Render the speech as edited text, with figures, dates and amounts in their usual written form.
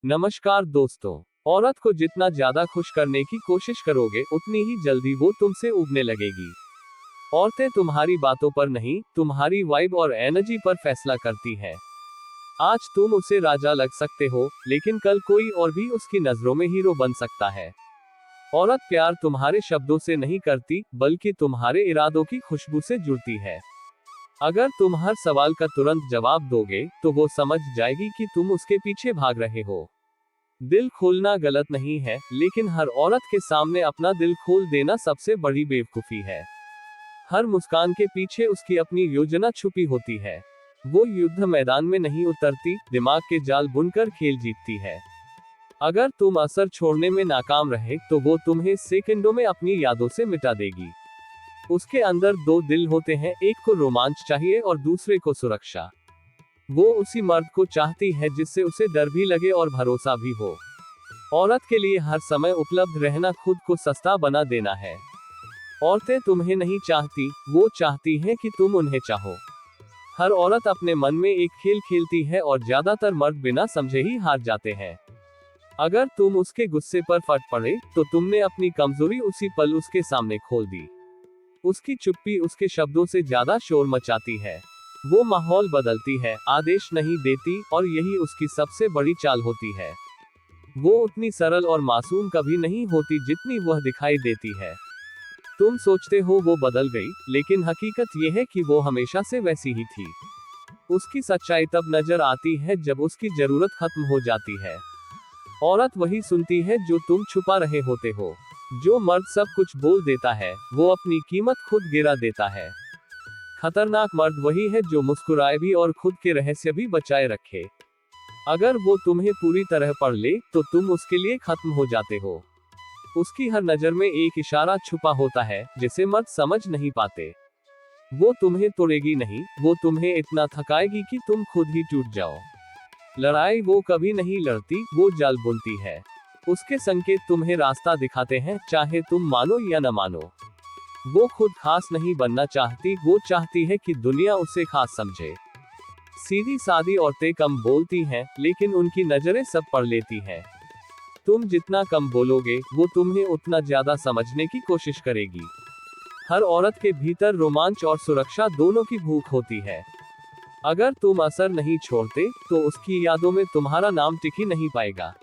नमस्कार दोस्तों। औरत को जितना ज्यादा खुश करने की कोशिश करोगे उतनी ही जल्दी वो तुमसे उबने लगेगी। औरतें तुम्हारी बातों पर नहीं, तुम्हारी वाइब और एनर्जी पर फैसला करती है। आज तुम उसे राजा लग सकते हो, लेकिन कल कोई और भी उसकी नजरों में हीरो बन सकता है। औरत प्यार तुम्हारे शब्दों से नहीं करती, बल्कि तुम्हारे इरादों की खुशबू से जुड़ती है। अगर तुम हर सवाल का तुरंत जवाब दोगे, तो वो समझ जाएगी कि तुम उसके पीछे भाग रहे हो। दिल खोलना गलत नहीं है, लेकिन हर औरत के सामने अपना दिल खोल देना सबसे बड़ी बेवकूफी है। हर मुस्कान के पीछे उसकी अपनी योजना छुपी होती है। वो युद्ध मैदान में नहीं उतरती, दिमाग के जाल बुनकर खेल जीतती है। अगर तुम असर छोड़ने में नाकाम रहे, तो वो तुम्हें सेकंडों में अपनी यादों से मिटा देगी। उसके अंदर दो दिल होते हैं, एक को रोमांच चाहिए और दूसरे को सुरक्षा। वो उसी मर्द को चाहती है जिससे उसे डर भी लगे और भरोसा भी हो। औरत के लिए हर समय उपलब्ध रहना खुद को सस्ता बना देना है। औरतें तुम्हें नहीं चाहती, वो चाहती हैं कि तुम उन्हें चाहो। हर औरत अपने मन में एक खेल खेलती है और ज्यादातर मर्द बिना समझे ही हार जाते हैं। अगर तुम उसके गुस्से पर फट पड़े, तो तुमने अपनी कमजोरी उसी पल उसके सामने खोल दी। उसकी चुप्पी उसके शब्दों से ज्यादा शोर मचाती है। वो माहौल बदलती है, आदेश नहीं देती, और यही उसकी सबसे बड़ी चाल होती है। वो उतनी सरल और मासूम कभी नहीं होती जितनी वह दिखाई देती है। तुम सोचते हो वो बदल गई, लेकिन हकीकत यह है कि वो हमेशा से वैसी ही थी। उसकी सच्चाई तब नजर आती है जब उसकी जरूरत खत्म हो जाती है। औरत वही सुनती है जो तुम छुपा रहे होते हो। जो मर्द सब कुछ बोल देता है, वो अपनी कीमत खुद गिरा देता है। खतरनाक मर्द वही है जो मुस्कुराए भी और खुद के रहस्य भी बचाए रखे। अगर वो तुम्हें पूरी तरह पढ़ ले, तो तुम उसके लिए खत्म हो जाते हो। उसकी हर नजर में एक इशारा छुपा होता है, जिसे मर्द समझ नहीं पाते। वो तुम्हें तोड़ेगी नहीं, वो तुम्हें इतना थकाएगी कि तुम खुद ही टूट जाओ। लड़ाई वो कभी नहीं लड़ती, वो जाल बुनती है। उसके संकेत तुम्हें रास्ता दिखाते हैं, चाहे तुम मानो या न मानो। वो खुद खास नहीं बनना चाहती, वो चाहती है कि दुनिया उसे खास समझे। सीधी सादी औरतें कम बोलती हैं, लेकिन उनकी नजरें सब पढ़ लेती हैं। तुम जितना कम बोलोगे, वो तुम्हें उतना ज्यादा समझने की कोशिश करेगी। हर औरत के भीतर रोमांच और सुरक्षा दोनों की भूख होती है। अगर तुम असर नहीं छोड़ते, तो उसकी यादों में तुम्हारा नाम टिक ही नहीं पाएगा।